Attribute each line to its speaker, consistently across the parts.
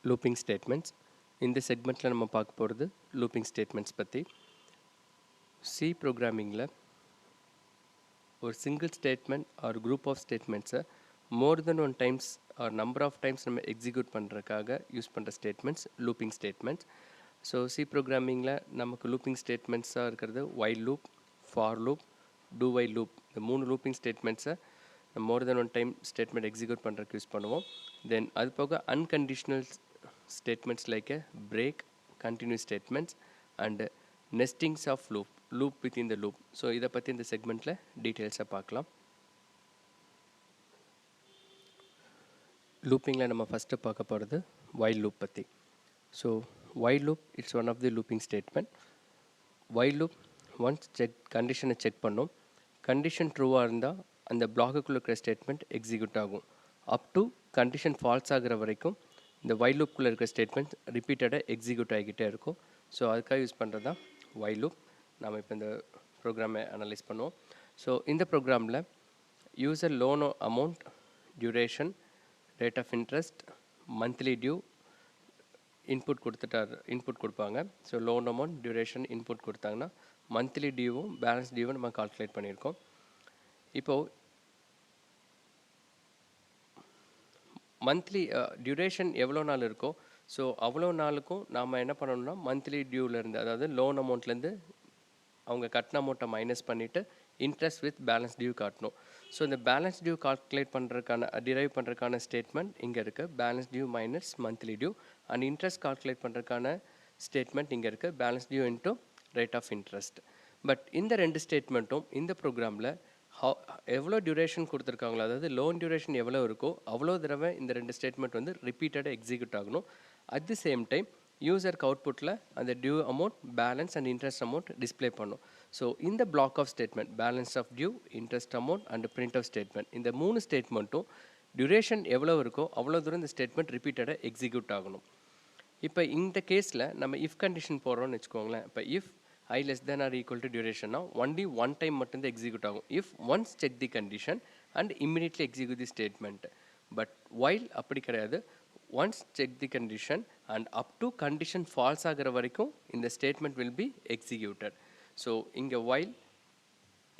Speaker 1: Looping statements. இந்த செக்மெண்ட்டில் நம்ம பார்க்க போகிறது லூப்பிங் ஸ்டேட்மெண்ட்ஸ் பற்றி. சி ப்ரோக்ராமிங்கில் ஒரு single statement or group of ஸ்டேட்மெண்ட்ஸை more than one times or number of times நம்ம எக்ஸிக்யூட் பண்ணுறதுக்காக யூஸ் பண்ணுற statements looping statements. So C ப்ரோக்ராமிங்கில் நமக்கு லூப்பிங் ஸ்டேட்மெண்ட்ஸாக இருக்கிறது while loop, for loop, do while loop. இந்த 3 லூப்பிங் ஸ்டேட்மெண்ட்ஸை more than one time statement execute பண்ணுறதுக்கு யூஸ் பண்ணுவோம். தென் அது போக unconditional statements like a break, continuous statements and nestings of loop within the loop. So இதை பற்றி இந்த செக்மெண்ட்டில் டீட்டெயில்ஸாக பார்க்கலாம். லூப்பிங்கில் நம்ம ஃபஸ்ட்டு பார்க்க போகிறது while loop பற்றி. So while loop it's one of the looping statement. while loop once கண்டிஷனை செக் பண்ணோம், கண்டிஷன் ட்ரூவாக இருந்தால் அந்த பிளாக்குக்குள்ளே இருக்கிற ஸ்டேட்மெண்ட் எக்ஸிக்யூட் ஆகும். அப் டு கண்டிஷன் ஃபால்ஸ் ஆகிற வரைக்கும் இந்த while loopக்குள்ளே இருக்கிற ஸ்டேட்மெண்ட் ரிப்பீட்டடாக எக்ஸிக்யூட் ஆகிக்கிட்டே இருக்கும். ஸோ அதுக்காக யூஸ் பண்ணுறது தான் while loop. நாம் இப்போ இந்த ப்ரோக்ராமை அனலைஸ் பண்ணுவோம். ஸோ இந்த ப்ரோக்ராமில் user loan amount, duration, rate of interest, monthly due input கொடுப்பாங்க. So loan amount, duration input கொடுத்தாங்கன்னா மந்த்லி டியூவும் பேலன்ஸ் டியூவும் நம்ம கால்குலேட் பண்ணியிருக்கோம். இப்போது மந்த்லி டியூரேஷன் எவ்வளோ நாள் இருக்கோ ஸோ அவ்வளோ நாளுக்கும் நாம் என்ன பண்ணணும்னா மந்த்லி டியூவிலேருந்து, அதாவது லோன் அமௌண்ட்லேருந்து அவங்க கட்டின அமௌண்ட்டை மைனஸ் பண்ணிவிட்டு இன்ட்ரெஸ்ட் வித் பேலன்ஸ் டியூ காட்டணும். ஸோ இந்த பேலன்ஸ் டியூ கால்குலேட் பண்ணுறதுக்கான டிரைவ் பண்ணுறதுக்கான ஸ்டேட்மெண்ட் இங்கே இருக்குது, balance due minus monthly due. And interest calculate பண்ணுறதுக்கான ஸ்டேட்மெண்ட் இங்கே இருக்குது, balance due into rate of interest. But இந்த ரெண்டு ஸ்டேட்மெண்ட்டும் இந்த ப்ரோக்ராமில் எவ்வளோ டியூரேஷன் கொடுத்துருக்காங்களோ, அதாவது லோன் டியூரேஷன் எவ்வளோ இருக்கோ அவ்வளோ தடவை இந்த ரெண்டு ஸ்டேட்மெண்ட் வந்து ரிப்பீட்டடாக எக்ஸிக்யூட் ஆகணும். அட் தி சேம் டைம் யூசருக்கு அவுட்புட்டில் அந்த due amount, balance and interest amount display பண்ணும். ஸோ இந்த block of statement balance of due, interest amount and print of statement, இந்த 3 ஸ்டேட்மெண்ட்டும் டியூரேஷன் எவ்வளோ இருக்கோ அவ்வளோ தூரம் இந்த ஸ்டேட்மெண்ட் ரிப்பீட்டடாக எக்ஸிக்யூட் ஆகணும். இப்போ இந்த கேஸில் நம்ம இஃப் கண்டிஷன் போடுறோம்னு வச்சுக்கோங்களேன். இப்போ if I less than or equal to duration now only one time மட்டும்தான் எக்ஸிக்யூட் ஆகும். if once check the condition and immediately execute the statement. but while அப்படி கிடையாது, once check the condition and up to condition false ஆகிற வரைக்கும் இந்த statement will be executed. so இங்கே while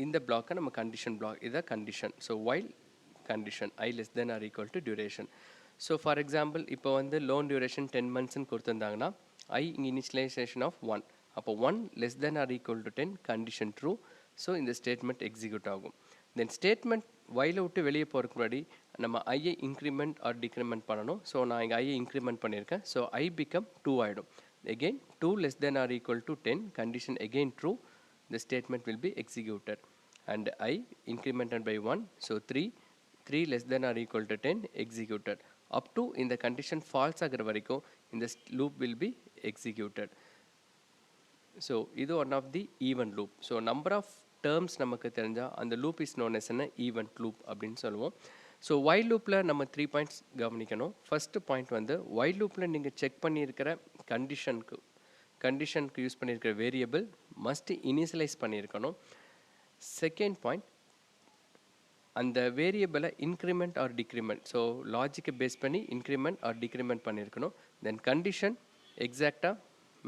Speaker 1: இந்த பிளாக்கை நம்ம கண்டிஷன் பிளாக், இதை condition. So while condition I less than or equal to duration. So for example இப்போ வந்து லோன் டியூரேஷன் 10 monthsன்னு கொடுத்துருந்தாங்கன்னா I இங்கே இனிஷியலைசேஷன் ஆஃப் 1, அப்போ 1 less than or equal to 10 condition true. So இந்த ஸ்டேட்மெண்ட் எக்ஸிக்யூட் ஆகும். தென் statement வைல விட்டு வெளியே போகிறதுக்கு முன்னாடி நம்ம ஐயை இன்க்ரிமெண்ட் ஆர் டிக்ரிமெண்ட் பண்ணணும். ஸோ நான் இங்கே ஐயை இன்க்ரிமெண்ட் பண்ணியிருக்கேன். ஸோ ஐ பிகம் 2 ஆகிடும். again 2 less than or equal to 10 condition again true, the statement will be executed. and I incremented by 1, so 3 less than or equal to 10 executed. up to இந்த condition false ஆகிற வரைக்கும் இந்த loop will be executed. So இது one of the event loop. So number of terms நமக்கு தெரிஞ்சால் அந்த loop is known as என்ன event loop அப்படின்னு சொல்லுவோம். ஸோ வைல் லூப்பில் நம்ம 3 பாயிண்ட்ஸ் கவனிக்கணும். ஃபஸ்ட்டு பாயிண்ட் வந்து வைல் லூப்பில் நீங்கள் செக் பண்ணியிருக்கிற கண்டிஷனுக்கு யூஸ் பண்ணியிருக்கிற வேரியபிள் மஸ்ட் இனிஷியலைஸ் பண்ணியிருக்கணும். செகண்ட் பாயிண்ட், அந்த வேரியபிளை இன்க்ரிமெண்ட் ஆர் டிக்ரிமெண்ட், ஸோ லாஜிக்கை பேஸ் பண்ணி இன்க்ரிமெண்ட் ஆர் டிக்ரிமெண்ட் பண்ணியிருக்கணும். தென் கண்டிஷன் எக்ஸாக்டாக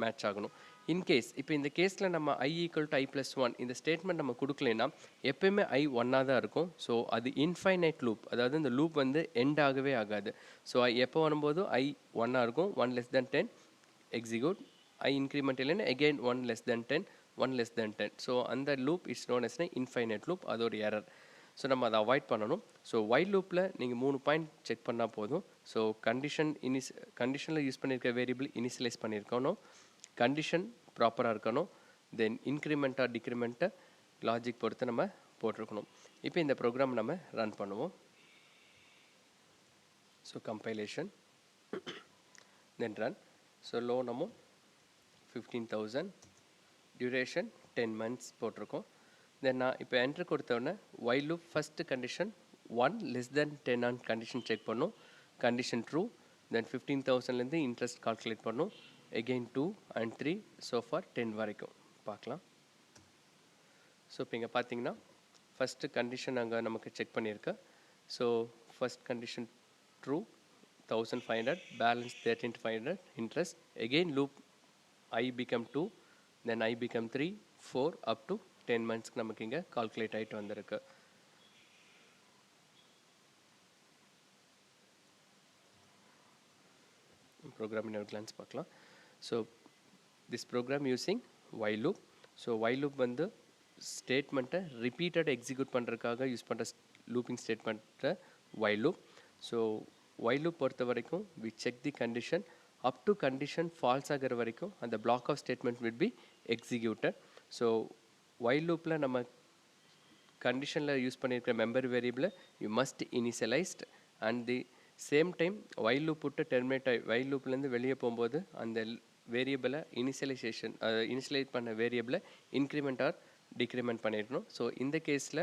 Speaker 1: மேட்ச் ஆகணும். இன்கேஸ் இப்போ இந்த கேஸில் நம்ம I ஈக்குவல் டு I+1 இந்த ஸ்டேட்மெண்ட் நம்ம கொடுக்கலைன்னா எப்போயுமே I 1ஆக தான் இருக்கும். ஸோ அது இன்ஃபைனைட் லூப், அதாவது இந்த லூப் வந்து எண்ட் ஆகவே ஆகாது. ஸோ எப்போ வரும்போது I 1ஆக இருக்கும். 1 less than 10 execute, I increment இல்லைன்னா again 1 less than 10, 1 less than 10. So அந்த loop is known as infinite loop, அது ஒரு எரர். ஸோ நம்ம அதை அவாய்ட் பண்ணணும். ஸோ வைல் லூப்பில் நீங்கள் 3 பாயிண்ட் செக் பண்ணால் போதும். ஸோ கண்டிஷனில் யூஸ் பண்ணியிருக்க வேரியபிள் இனிஷியலைஸ் பண்ணியிருக்கணும், கண்டிஷன் ப்ராப்பராக இருக்கணும், தென் இன்க்ரிமெண்ட் ஆர் டிக்ரிமெண்ட்டை லாஜிக் பொறுத்து நம்ம போட்டிருக்கணும். இப்போ இந்த ப்ரோக்ராம் நம்ம ரன் பண்ணுவோம். So compilation, then run. So loan amount 15,000, duration 10 months போட்டிருக்கோம். தென் நான் இப்போ என்ட்ரு கொடுத்தோடனே while loop first condition 1 less than 10 ஆன் கண்டிஷன் செக் பண்ணும், கண்டிஷன் ட்ரூ. தென் 15,000லேருந்து இன்ட்ரெஸ்ட் கால்குலேட் பண்ணும், again 2 and 3, so far 10 வரைக்கும் பார்க்கலாம். ஸோ இப்போ இங்கே பார்த்தீங்கன்னா ஃபஸ்ட்டு கண்டிஷன் அங்கே நமக்கு செக் பண்ணியிருக்கு. So first condition true, 1500, balance 13,500 interest. Again loop I become 2, then I become 3, 4 up to 10 months நமக்கு இங்கே கால்குலேட் ஆகிட்டு வந்திருக்கு. ப்ரோக்ராம் இன்னொரு கிளான்ஸ் பார்க்கலாம். So this program using while loop. So while loop வந்து ஸ்டேட்மெண்ட்டை ரிப்பீட்டட் எக்ஸிக்யூட் பண்ணுறதுக்காக யூஸ் பண்ணுற லூப்பிங் ஸ்டேட்மெண்ட்டை while loop. So while loop பொறுத்த வரைக்கும் we check the condition up to condition false ஆகிற வரைக்கும் அந்த block of statement will be executed. So while loopல நம்ம கண்டிஷனில் யூஸ் பண்ணியிருக்கிற மெம்பர் வேரியபிளை you must initialised and the same time while loop விட்டு டெர்மினேட் ஆகி while loopலேருந்து வெளியே போகும்போது அந்த வேரியபிளை இனிஷியலைட் பண்ண வேரியபிளை இன்க்ரிமெண்ட் ஆர் டிக்ரிமெண்ட் பண்ணிடணும். ஸோ இந்த கேஸில்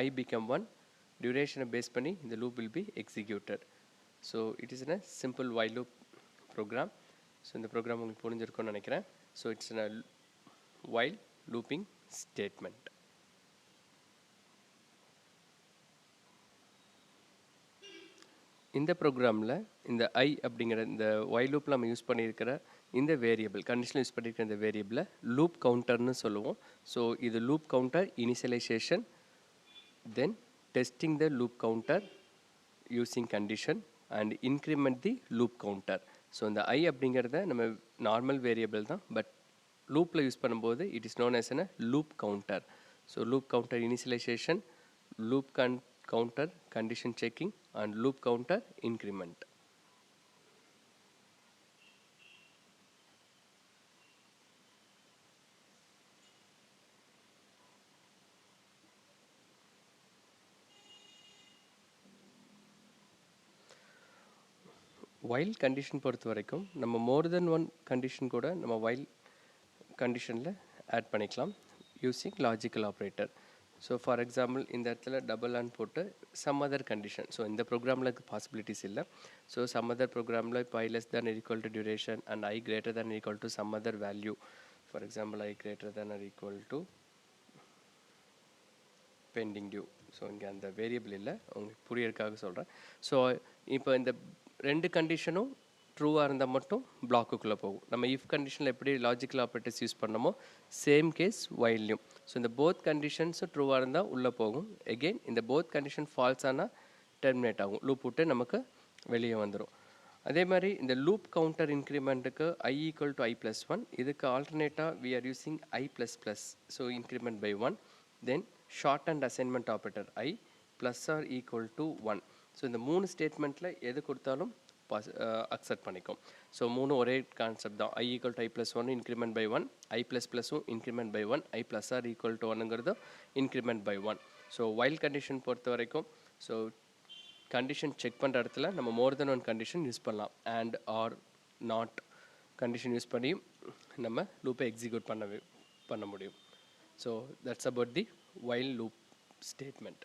Speaker 1: I become 1 டியூரேஷனை பேஸ் பண்ணி இந்த loop will be executed. So it is in a simple while loop program. So இந்த ப்ரோக்ராம் உங்களுக்கு புரிஞ்சிருக்கும்னு நினைக்கிறேன். So it's in a while looping statement. இந்த ப்ரோக்ராமில் இந்த I அப்படிங்கிற இந்த while loop நம்ம யூஸ் பண்ணியிருக்கிற இந்த வேரியபிள் கண்டிஷனில் யூஸ் பண்ணியிருக்கிற இந்த வேரியபிளை லூப் கவுண்டர்னு சொல்லுவோம். ஸோ இது loop counter initialisation, then testing the loop counter using condition and increment the loop counter. So இந்த I அப்படிங்கிறத நம்ம நார்மல் வேரியபிள் தான், பட் லூப்பில் யூஸ் பண்ணும்போது it is known as a loop counter. So loop counter initialisation, loop counter condition checking and loop counter increment. while condition பொறுத்த வரைக்கும் நம்ம more than one condition கூட நம்ம while conditionல add பண்ணிக்கலாம் using logical operator. So for example இந்த இடத்துல double and போட்டு some other condition. So இந்த ப்ரோக்ராமில் பாசிபிலிட்டிஸ் இல்லை. ஸோ சம் அதர் ப்ரோக்ராமில் இப்போ I less than or equal to duration and I greater than or equal to some other value. For example I greater than or equal to pending due. So இங்கே அந்த variable இல்லை, உங்களுக்கு புரியறதுக்காக சொல்கிறேன். So இப்போ இந்த ரெண்டு கண்டிஷனும் ட்ரூவாக இருந்தால் மட்டும் பிளாக்குள்ளே போகும். நம்ம இஃப் கண்டிஷனில் எப்படி லாஜிக்கல் ஆப்ரேட்டர்ஸ் யூஸ் பண்ணமோ சேம் கேஸ் whileலையும். ஸோ இந்த போத் கண்டிஷன்ஸும் ட்ரூவாக இருந்தால் உள்ளே போகும். எகெயின் இந்த போத் கண்டிஷன் ஃபால்ஸ் ஆனால் டெர்மினேட் ஆகும், லூப் விட்டு நமக்கு வெளியே வந்துடும். அதே மாதிரி இந்த லூப் கவுண்டர் இன்க்ரிமெண்ட்டுக்கு I equal to I+1, இதுக்கு ஆல்டர்னேட்டாக we are using I++. So increment by 1, then short and assignment operator I plus or equal to 1. So இந்த மூணு ஸ்டேட்மெண்ட்டில் எது கொடுத்தாலும் அக்செப்ட் பண்ணிக்கும். ஸோ மூணு ஒரே கான்செப்ட் தான். I equal to I+1 increment by 1, I++ம் increment by 1, I plus or equal to 1ங்கிறது increment by 1. So while condition பொறுத்த வரைக்கும் ஸோ கண்டிஷன் செக் பண்ணுற இடத்துல நம்ம more than one condition use பண்ணலாம். And or not condition use பண்ணி நம்ம லூப்பை எக்ஸிக்யூட் பண்ண முடியும். So that's about the while loop statement.